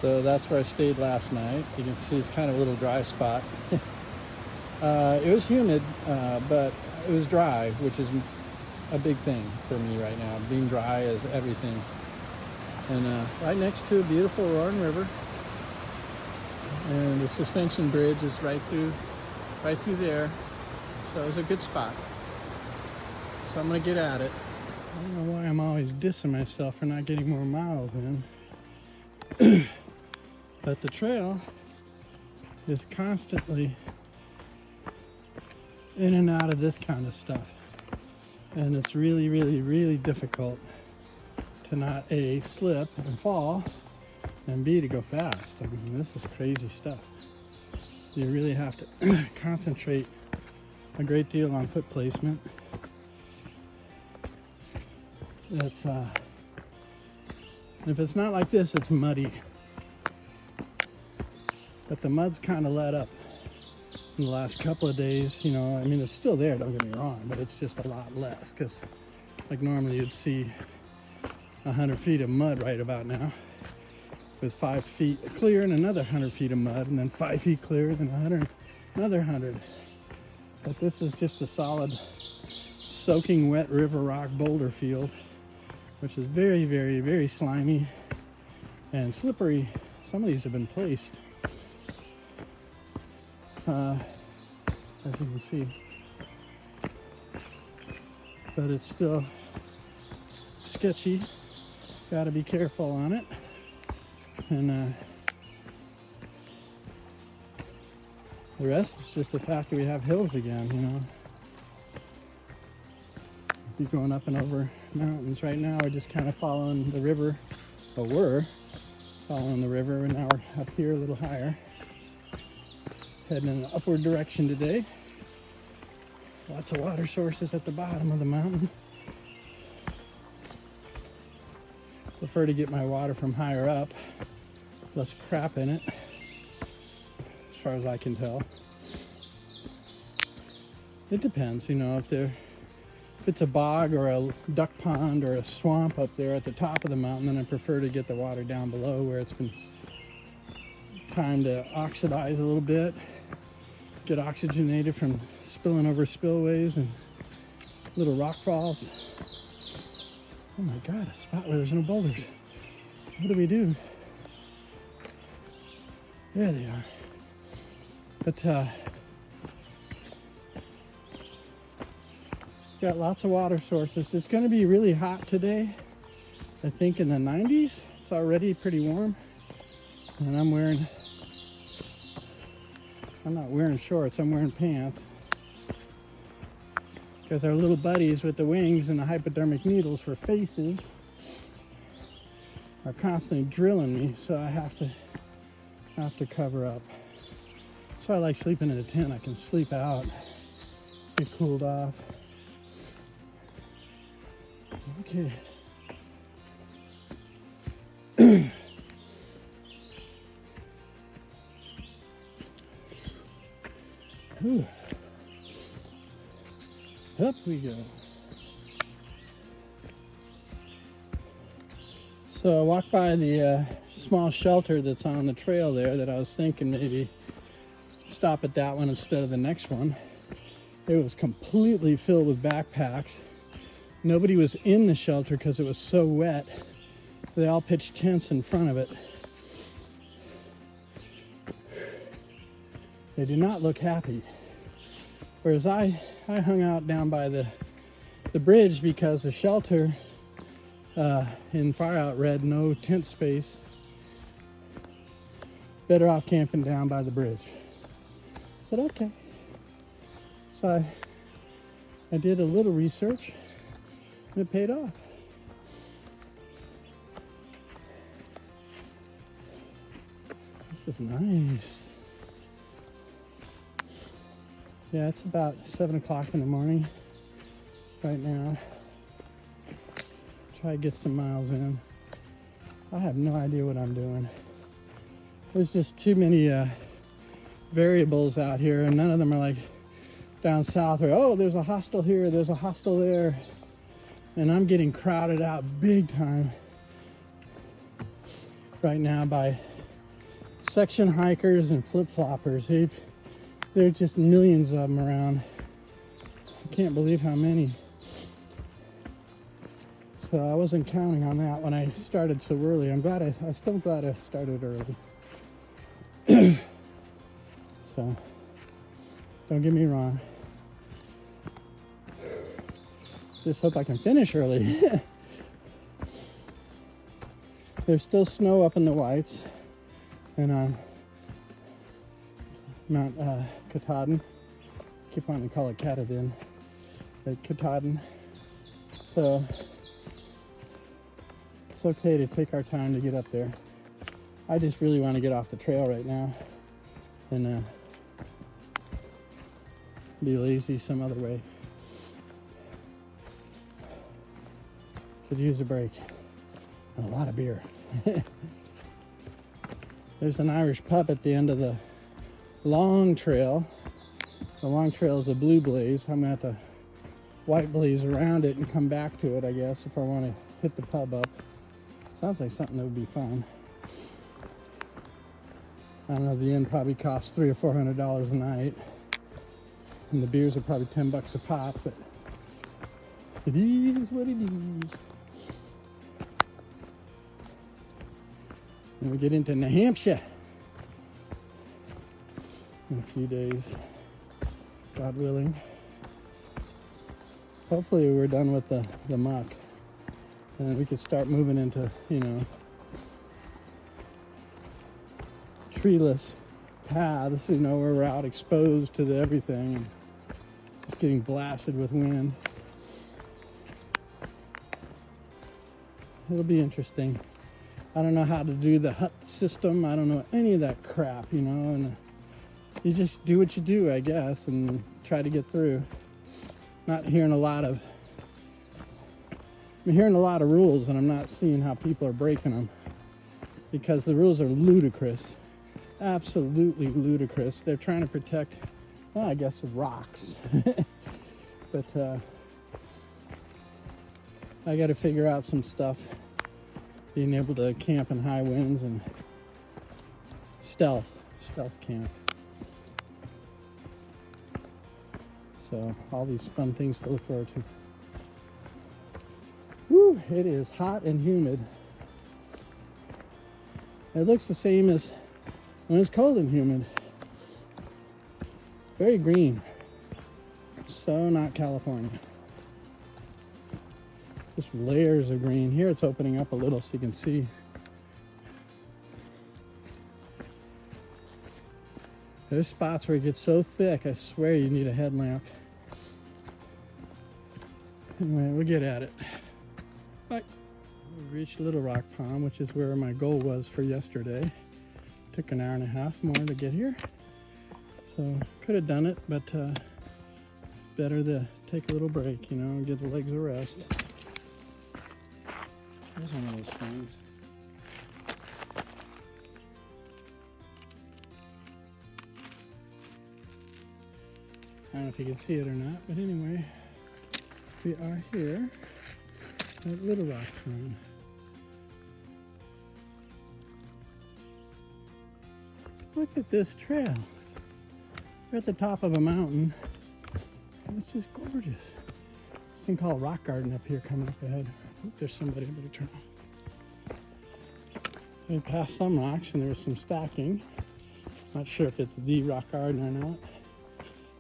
So that's where I stayed last night. You can see it's kind of a little dry spot. It was humid, but it was dry, which is a big thing for me right now. Being dry is everything. And right next to a beautiful Roaring River. And the suspension bridge is right through there. So it was a good spot. So I'm gonna get at it. I don't know why I'm always dissing myself for not getting more miles in. But the trail is constantly in and out of this kind of stuff. And it's really, really, really difficult to not A, slip and fall, and B, to go fast. I mean, this is crazy stuff. You really have to concentrate a great deal on foot placement. That's if it's not like this, it's muddy. But the mud's kind of let up in the last couple of days. You know, I mean, it's still there, don't get me wrong, but it's just a lot less, because like normally you'd see 100 feet of mud right about now, with 5 feet clear and another 100 feet of mud, and then 5 feet clear, then 100, another 100. But this is just a solid soaking wet river rock boulder field, which is very, very, very slimy and slippery. Some of these have been placed, as you can see, but it's still sketchy. Got to be careful on it. And the rest is just the fact that we have hills again, you know. Be going up and over mountains. Right now we're just kind of following the river, or we're following the river, and now we're up here a little higher, heading in an upward direction today. Lots of water sources at the bottom of the mountain. Prefer to get my water from higher up, less crap in it, as far as I can tell. It depends, you know, if it's a bog or a duck pond or a swamp up there at the top of the mountain, then I prefer to get the water down below where it's been time to oxidize a little bit, get oxygenated from spilling over spillways and little rock falls. Oh my God, a spot where there's no boulders. What do we do? There they are. But got lots of water sources. It's going to be really hot today. I think in the 90s. It's already pretty warm. And I'm not wearing shorts, I'm wearing pants. Because our little buddies with the wings and the hypodermic needles for faces are constantly drilling me, so I have to cover up. So I like sleeping in a tent. I can sleep out, get cooled off. Okay. Whew. Up we go. So I walked by the small shelter that's on the trail there that I was thinking maybe stop at that one instead of the next one. It was completely filled with backpacks. Nobody was in the shelter because it was so wet. They all pitched tents in front of it. They do not look happy. Whereas I hung out down by the bridge because the shelter in Far Out read no tent space. Better off camping down by the bridge. I said, okay. So I did a little research and it paid off. This is nice. Yeah, it's about 7 o'clock in the morning right now. Try to get some miles in. I have no idea what I'm doing. There's just too many variables out here, and none of them are like down south where, oh, there's a hostel here, there's a hostel there. And I'm getting crowded out big time right now by section hikers and flip-floppers. There's just millions of them around. I can't believe how many. So I wasn't counting on that when I started so early. I'm still glad I started early. So don't get me wrong. Just hope I can finish early. There's still snow up in the Whites and on Mount Katahdin. Keep wanting to call it Katahdin, but Katahdin. So it's okay to take our time to get up there. I just really want to get off the trail right now and be lazy some other way. Could use a break and a lot of beer. There's an Irish pub at the end of the long trail. The long trail is a blue blaze. I'm gonna have to white blaze around it and come back to it, I guess, if I want to hit the pub up. Sounds like something that would be fun. I don't know, the inn probably costs $300 or $400 a night. And the beers are probably $10 a pop, but it is what it is. And we get into New Hampshire in a few days, God willing. Hopefully we're done with the muck and then we could start moving into, treeless paths, where we're out exposed to everything and just getting blasted with wind. It'll be interesting. I don't know how to do the hut system. I don't know any of that crap, and you just do what you do, I guess, and try to get through. I'm hearing a lot of rules, and I'm not seeing how people are breaking them because the rules are ludicrous, absolutely ludicrous. They're trying to protect, well, I guess, rocks, but I got to figure out some stuff. Being able to camp in high winds and stealth camp. So all these fun things to look forward to. Woo, it is hot and humid. It looks the same as when it's cold and humid. Very green. So not California. Just layers of green. Here it's opening up a little so you can see. There's spots where it gets so thick, I swear you need a headlamp. Anyway, we'll get at it. But we reached Little Rock Pond, which is where my goal was for yesterday. Took an hour and a half more to get here. So could have done it, but better to take a little break, and give the legs a rest. Here's one of those things. I don't know if you can see it or not, but anyway, we are here at Little Rock Pond. Look at this trail. We're at the top of a mountain, and it's just gorgeous. This thing called Rock Garden up here coming up ahead. There's somebody, better turn on. We passed some rocks and there was some stacking. Not sure if it's the rock garden or not.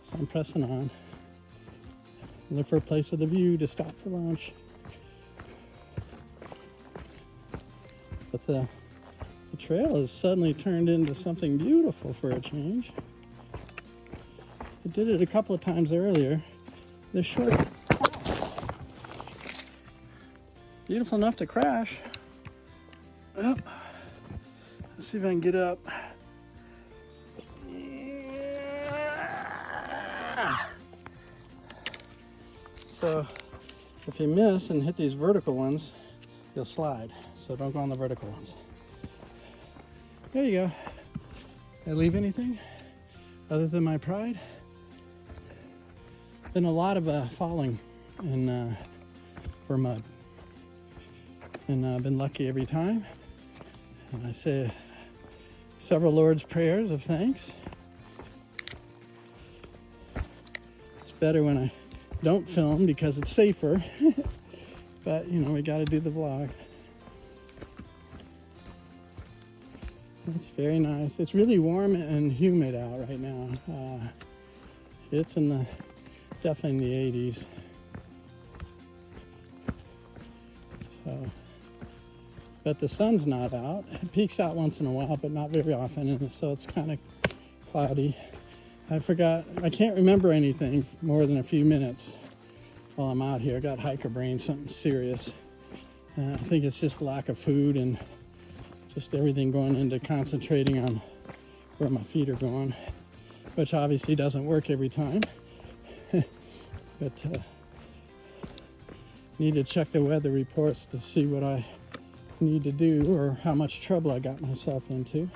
So I'm pressing on. Look for a place with a view to stop for lunch. But the trail has suddenly turned into something beautiful for a change. I did it a couple of times earlier. They're short. Beautiful enough to crash. Up. Let's see if I can get up. Yeah. So if you miss and hit these vertical ones, you'll slide. So don't go on the vertical ones. There you go. Did I leave anything other than my pride? Been a lot of falling in for mud. And I've been lucky every time. And I say several Lord's prayers of thanks. It's better when I don't film because it's safer. But, you know, we got to do the vlog. It's very nice. It's really warm and humid out right now. It's definitely in the 80s. So, but the sun's not out. It peeks out once in a while, but not very often, and so it's kind of cloudy. I can't remember anything more than a few minutes while I'm out here. I got hiker brain, something serious. I think it's just lack of food and just everything going into concentrating on where my feet are going, which obviously doesn't work every time. But need to check the weather reports to see what I need to do or how much trouble I got myself into.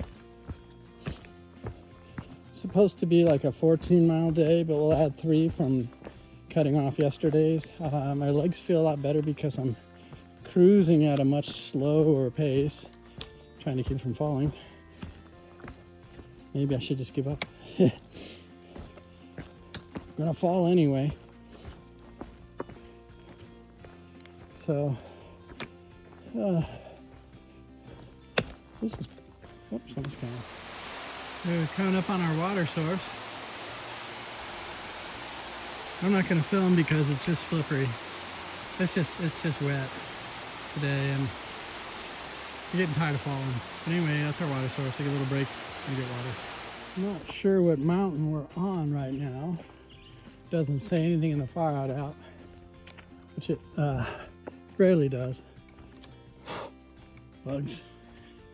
It's supposed to be like a 14-mile day, but we'll add 3 from cutting off yesterday's. My legs feel a lot better because I'm cruising at a much slower pace, trying to keep from falling. Maybe I should just give up. I'm gonna fall anyway. So, this is, whoops, something's coming. We're coming up on our water source. I'm not gonna film because it's just slippery. It's just wet today, and I'm getting tired of falling. But anyway, that's our water source. Take a little break and get water. I'm not sure what mountain we're on right now. Doesn't say anything in the far out, which it rarely does. Bugs.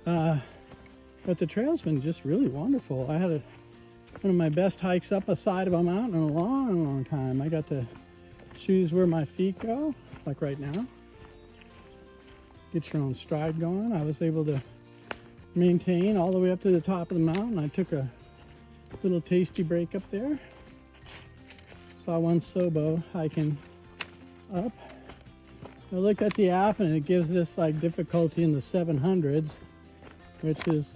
But the trail's been just really wonderful. I had one of my best hikes up a side of a mountain in a long, long time. I got to choose where my feet go, like right now. Get your own stride going. I was able to maintain all the way up to the top of the mountain. I took a little tasty break up there. Saw one Sobo hiking up. I looked at the app and it gives this like difficulty in the 700s, which is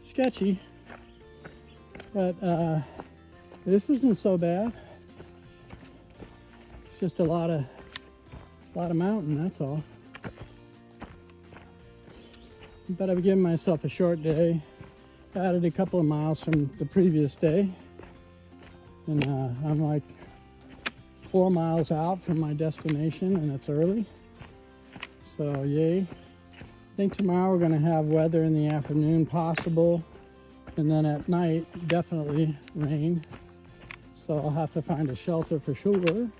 sketchy. But this isn't so bad. It's just a lot of mountain, that's all. But I've given myself a short day. Added a couple of miles from the previous day. And I'm like 4 miles out from my destination, and it's early. So yay. I think tomorrow we're gonna have weather in the afternoon possible. And then at night, definitely rain. So I'll have to find a shelter for sure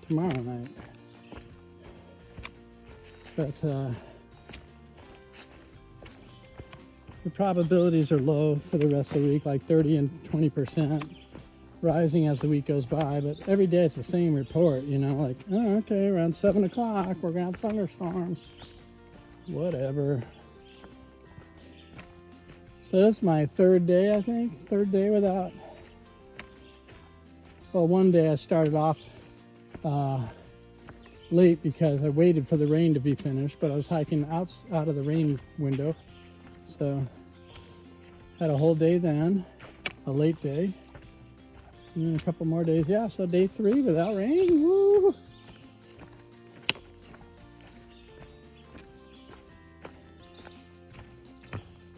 tomorrow night. But the probabilities are low for the rest of the week, like 30 and 20%, rising as the week goes by. But every day it's the same report, you know, like, oh, okay, around 7 o'clock, we're gonna have thunderstorms. Whatever. So this is my third day, I think. Third day without, well, one day I started off late because I waited for the rain to be finished, but I was hiking out of the rain window. So had a whole day then, a late day, and then a couple more days. Yeah, so day 3 without rain. Woo!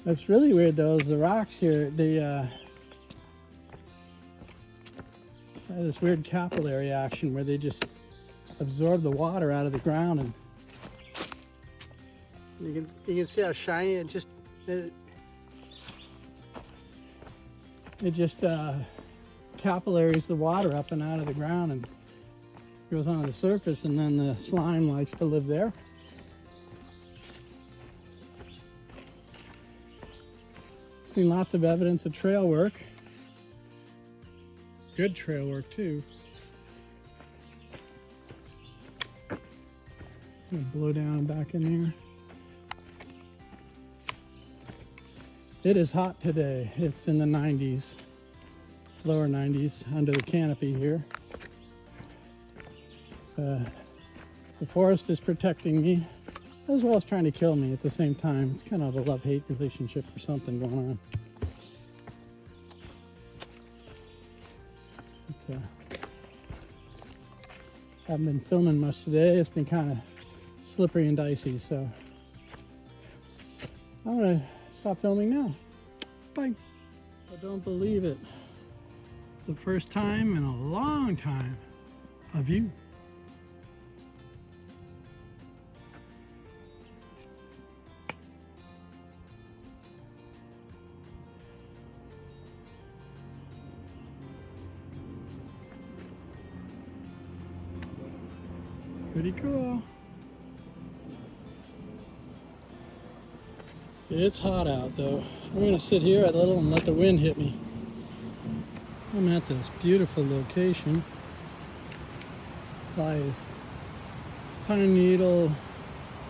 What's really weird though is the rocks here, they have this weird capillary action where they just absorb the water out of the ground, and you can see how shiny it just capillaries the water up and out of the ground and goes onto the surface, and then the slime likes to live there. Seen lots of evidence of trail work. Good trail work too. I'm gonna blow down back in there. It is hot today. It's in the 90s, lower 90s under the canopy here. The forest is protecting me. as well as trying to kill me at the same time. It's kind of a love-hate relationship or something going on. But, haven't been filming much today. It's been kind of slippery and dicey, so I'm gonna stop filming now. Bye. I don't believe it. The first time in a long time, a view. Pretty cool. It's hot out though. I'm gonna sit here a little and let the wind hit me. I'm at this beautiful location. Lies pine needle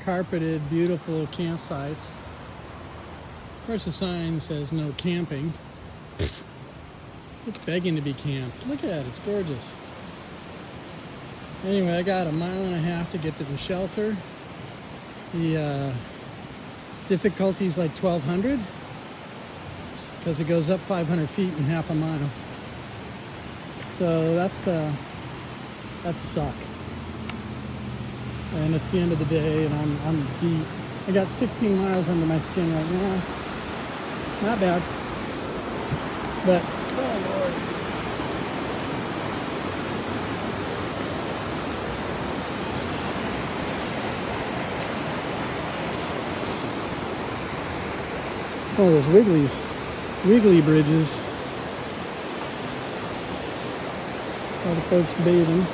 carpeted beautiful campsites. Of course the sign says no camping. It's begging to be camped. Look at it, it's gorgeous. Anyway, I got 1.5 miles to get to the shelter. The difficulty is like 1,200 because it goes up 500 feet in half a mile. So that's suck. And it's the end of the day, and I'm deep. I got 16 miles under my skin right now. Not bad, but oh Lord. It's one of those wiggly bridges. All the folks bathing.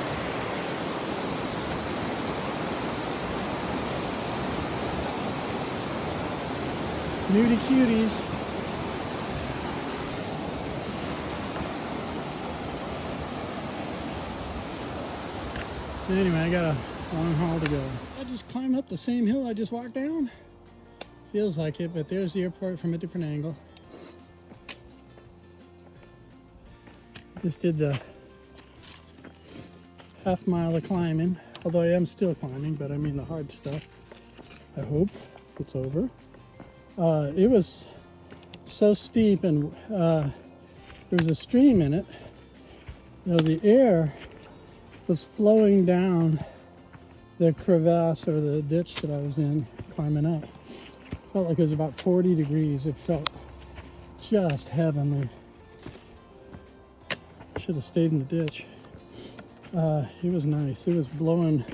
Nudie cuties. Anyway, I got a long haul to go. I just climb up the same hill I just walked down. Feels like it, but there's the airport from a different angle. Just did the half mile of climbing, although I am still climbing, but I mean the hard stuff. I hope it's over. It was so steep, and there was a stream in it, so the air was flowing down the crevasse or the ditch that I was in climbing up. Felt like it was about 40 degrees. It felt just heavenly. Should have stayed in the ditch. It was nice. It was blowing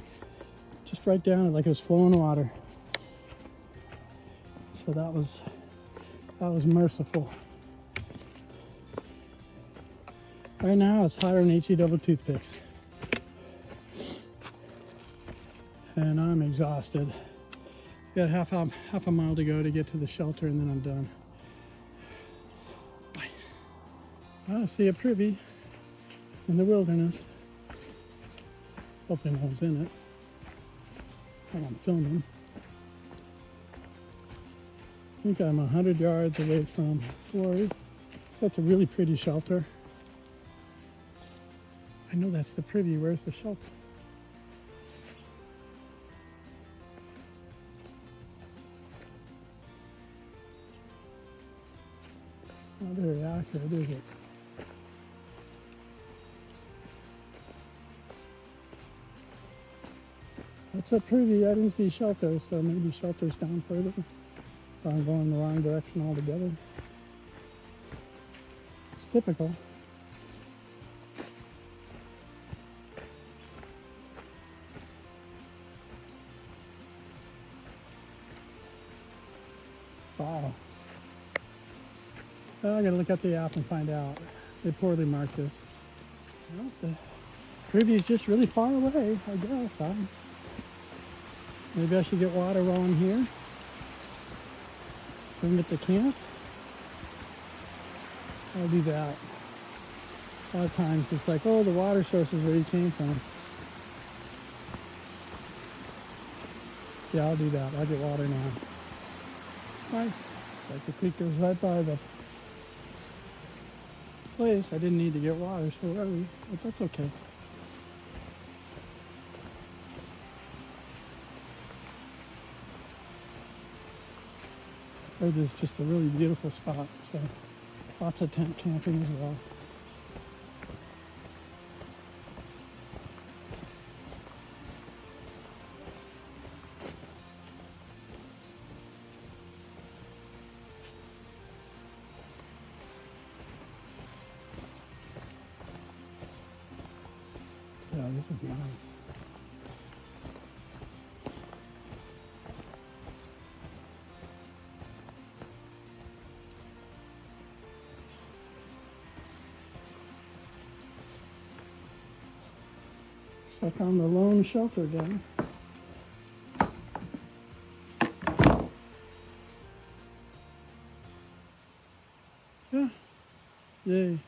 just right down it like it was flowing water. So that was merciful. Right now it's hotter than HE double toothpicks. And I'm exhausted. Got half a mile to go to get to the shelter, and then I'm done. Bye. I see a privy in the wilderness. Hopefully no one's in it. I'm filming. I think I'm 100 yards away from Flory. So that's a really pretty shelter. I know that's the privy. Where's the shelter? Not very accurate, is it? That's a privy. I didn't see shelter, so maybe shelter's down further. Or I'm going the wrong direction altogether. It's typical. Wow. Well, I gotta look at the app and find out. They poorly marked this. Well, the privy is just really far away, I guess. Maybe I should get water while I'm here. Bring it to camp. I'll do that. A lot of times it's like, oh, the water source is where you came from. Yeah, I'll do that. I'll get water now. Right. Like the creek goes right by the place. I didn't need to get water so early, but that's okay. It is just a really beautiful spot. So lots of tent camping as well. Yeah, this is nice. Stuck on the lone shelter again. Yeah. Yay.